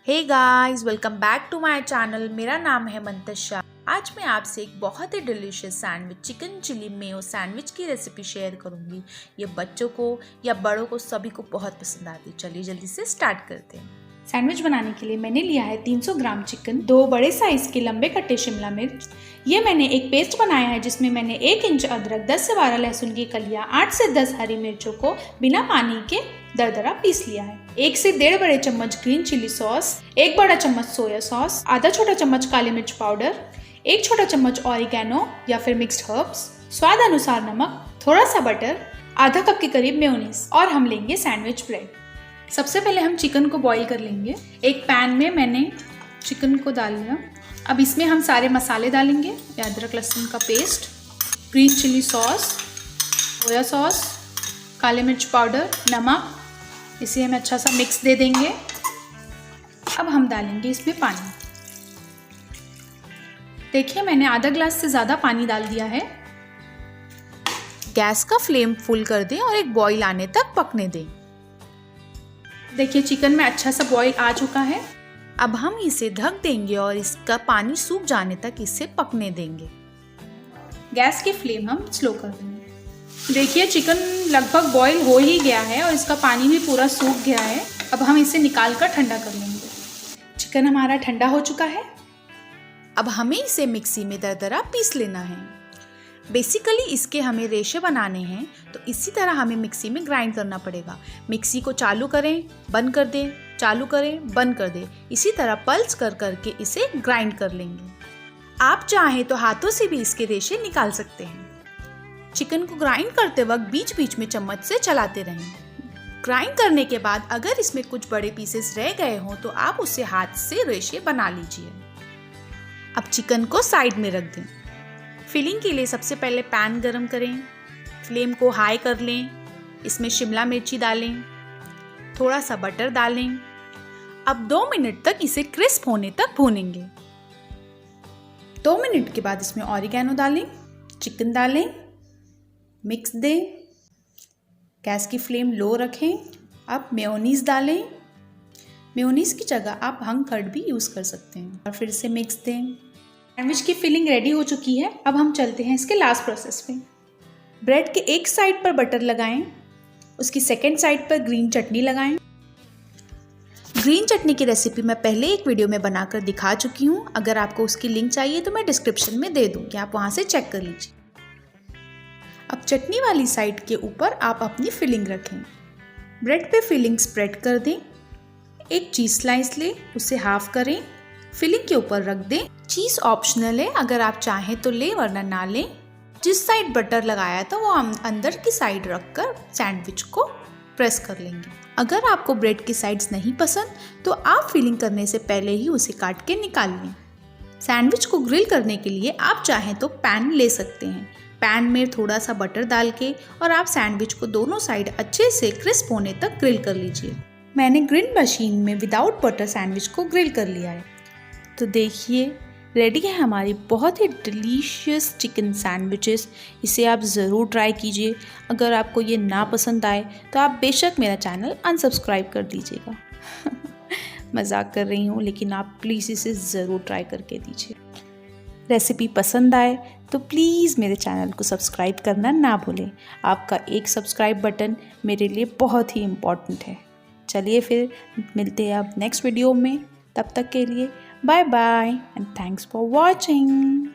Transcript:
Hey guys, welcome back to my channel. मेरा नाम है मंतशा। आज मैं आपसे एक बहुत ही delicious sandwich chicken chilli mayo sandwich की रेसिपी शेयर करूंगी। ये बच्चों को या बड़ों को सभी को बहुत पसंद आती है। चलिए जल्दी से स्टार्ट करते हैं। सैंडविच बनाने के लिए मैंने लिया है 300 ग्राम चिकन, 2 बड़े साइज के लंबे कटे शिमला मिर्च। ये मैंने एक पेस्ट बनाया है जिसमें मैंने 1 इंच अदरक, 10 से 12 लहसुन की कलियां, 8 से 10 हरी मिर्चों को बिना पानी के दरदरा पीस लिया है। 1 से 1.5 बड़े चम्मच ग्रीन चिली सॉस, 1 बड़ा चम्मच सोया सॉस, आधा छोटा चम्मच काली मिर्च पाउडर, 1 छोटा चम्मच ऑरिगेनो या फिर मिक्स्ड हर्ब्स, स्वाद अनुसार नमक, थोड़ा सा बटर, आधा कप के करीब मेयोनीज और हम लेंगे सैंडविच ब्रेड। सबसे पहले हम चिकन को बॉईल कर लेंगे। एक पैन में मैंने चिकन को डाल लिया। अब इसमें हम सारे मसाले डालेंगे। अदरक लहसुन का paste, green chilli sauce, soya sauce, काले मिर्च पाउडर, नमक। इसे हम अच्छा सा मिक्स दे देंगे। अब हम डालेंगे इसमें पानी। देखिए मैंने आधा ग्लास से ज़्यादा पानी डाल दिया है। गैस का फ्लेम फुल कर दें और एक बॉईल आने तक पकने दें। देखिए चिकन में अच्छा सा बॉईल आ चुका है। अब हम इसे ढक देंगे और इसका पानी सूख जाने तक इसे पकने देंगे। गैस की फ्लेम हम स्लो कर देंगे। देखिए चिकन लगभग बॉईल हो ही गया है और इसका पानी भी पूरा सूख गया है। अब हम इसे निकाल कर ठंडा कर लेंगे। चिकन हमारा ठंडा हो चुका है। अब हमें इसे मिक्सी में दरदरा पीस लेना है। बेसिकली इसके हमें रेशे बनाने हैं, तो इसी तरह हमें मिक्सी में ग्राइंड करना पड़ेगा। मिक्सी को चालू करें, बंद कर दें, चालू करें, बंद कर दें। इसी तरह पल्स कर करके इसे ग्राइंड कर लेंगे। आप चाहें तो हाथों से भी इसके रेशे निकाल सकते हैं। चिकन को ग्राइंड करते वक्त बीच बीच में चम्मच से चलाते रहें। ग्राइंड करने के बाद अगर इसमें कुछ बड़े पीसेस रह गए हों तो आप उसे हाथ से रेशे बना लीजिए। अब चिकन को साइड में रख दें। फिलिंग के लिए सबसे पहले पैन गरम करें, फ्लेम को हाई कर लें, इसमें शिमला मिर्ची डालें, थोड़ा सा बटर डालें। अब 2 मिनट तक इसे क्रिस्प होने तक भूनेंगे। 2 मिनट के बाद इसमें ऑरिगेनो डालें, चिकन डालें, मिक्स दें, गैस की फ्लेम लो रखें। अब मेयोनीज डालें। मेयोनीज की जगह आप हंग कर्ड भी यूज़ कर सकते हैं और फिर से मिक्स दें। सैंडविच की फिलिंग रेडी हो चुकी है। अब हम चलते हैं इसके लास्ट प्रोसेस पे। ब्रेड के एक साइड पर बटर लगाएं, उसकी सेकेंड साइड पर ग्रीन चटनी लगाएं। ग्रीन चटनी की रेसिपी मैं पहले एक वीडियो में बनाकर दिखा चुकी हूँ। अगर आपको उसकी लिंक चाहिए तो मैं डिस्क्रिप्शन में दे दूँगी, आप वहाँ से चेक कर लीजिए। अब चटनी वाली साइड के ऊपर आप अपनी फिलिंग रखें। ब्रेड पे फिलिंग स्प्रेड कर दें। एक चीज़ स्लाइस लें, उसे हाफ करें, फिलिंग के ऊपर रख दें। चीज़ ऑप्शनल है, अगर आप चाहें तो लें वरना ना लें। जिस साइड बटर लगाया था वो हम अंदर की साइड रखकर सैंडविच को प्रेस कर लेंगे। अगर आपको ब्रेड की साइड्स नहीं पसंद तो आप फिलिंग करने से पहले ही उसे काट के निकाल लें। सैंडविच को ग्रिल करने के लिए आप चाहें तो पैन ले सकते हैं। पैन में थोड़ा सा बटर डाल के और आप सैंडविच को दोनों साइड अच्छे से क्रिस्प होने तक ग्रिल कर लीजिए। मैंने ग्रिल मशीन में विदाउट बटर सैंडविच को ग्रिल कर लिया है। तो देखिए रेडी है हमारी बहुत ही डिलीशियस चिकन सैंडविचेस। इसे आप ज़रूर ट्राई कीजिए। अगर आपको ये ना पसंद आए तो आप बेशक मेरा चैनल अनसब्सक्राइब कर दीजिएगा। मजाक कर रही हूँ, लेकिन आप प्लीज़ इसे ज़रूर ट्राई करके दीजिए। रेसिपी पसंद आए तो प्लीज़ मेरे चैनल को सब्सक्राइब करना ना भूलें। आपका एक सब्सक्राइब बटन मेरे लिए बहुत ही इम्पॉर्टेंट है। चलिए फिर मिलते हैं अब नेक्स्ट वीडियो में। तब तक के लिए bye bye and thanks for watching.